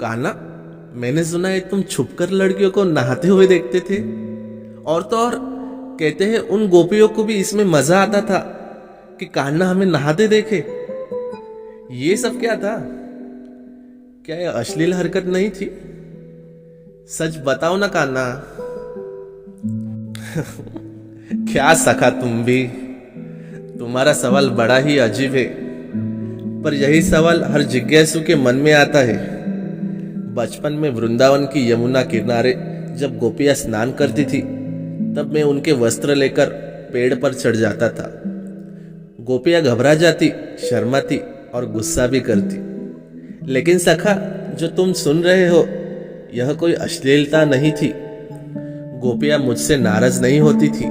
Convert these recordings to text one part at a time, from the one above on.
कान्हा, मैंने सुना है तुम छुपकर लड़कियों को नहाते हुए देखते थे। और तो और कहते हैं उन गोपियों को भी इसमें मजा आता था कि कान्हा हमें नहाते देखे। ये सब क्या था? क्या ये अश्लील हरकत नहीं थी? सच बताओ ना कान्हा। क्या सखा तुम भी, तुम्हारा सवाल बड़ा ही अजीब है, पर यही सवाल हर जिज्ञासु के मन में आता है। बचपन में वृंदावन की यमुना किनारे जब गोपियां स्नान करती थी, तब मैं उनके वस्त्र लेकर पेड़ पर चढ़ जाता था। गोपियां घबरा जाती, शर्माती और गुस्सा भी करती। लेकिन सखा, जो तुम सुन रहे हो यह कोई अश्लीलता नहीं थी। गोपियां मुझसे नाराज नहीं होती थी,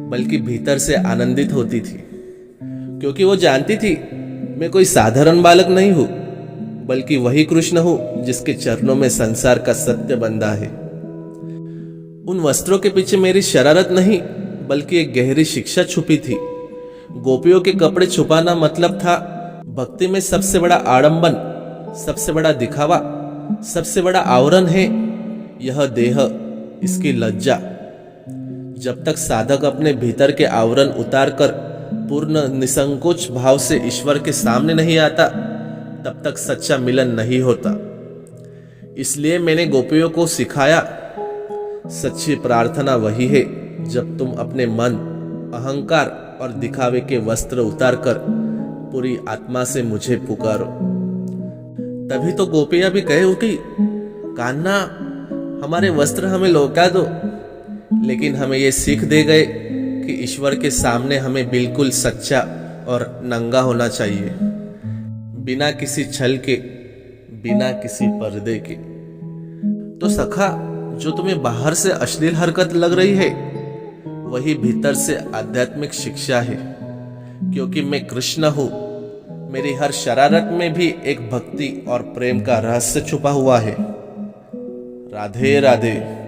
बल्कि भीतर से आनंदित होती थी, क्योंकि वो जानती थी मैं कोई साधारण बालक नहीं हूं, बल्कि वही कृष्ण हूं जिसके चरणों में संसार का सत्य बंधा है। उन वस्त्रों के पीछे मेरी शरारत नहीं, बल्कि एक गहरी शिक्षा छुपी थी। गोपियों के कपड़े छुपाना मतलब था भक्ति में सबसे बड़ा आडंबन, सबसे बड़ा दिखावा, सबसे बड़ा आवरण है यह देह, इसकी लज्जा। जब तक साधक अपने भीतर के आवरण उतारकर पूर्ण निसंकोच भाव से ईश्वर के सामने नहीं आता, तब तक सच्चा मिलन नहीं होता। इसलिए मैंने गोपियों को सिखाया, सच्ची प्रार्थना वही है जब तुम अपने मन, अहंकार और दिखावे के वस्त्र उतारकर पूरी आत्मा से मुझे पुकारो। तभी तो गोपियां भी कहे उठी, कान्हा हमारे वस्त्र हमें लौटा दो। लेकिन हमें ये सीख दे गए कि ईश्वर के सामने हमें बिल्कुल सच्चा और नंगा होना चाहिए, बिना किसी छल के, बिना किसी पर्दे के। तो सखा, जो तुम्हें बाहर से अश्लील हरकत लग रही है, वही भीतर से आध्यात्मिक शिक्षा है। क्योंकि मैं कृष्ण हूं, मेरी हर शरारत में भी एक भक्ति और प्रेम का रहस्य छुपा हुआ है। राधे राधे।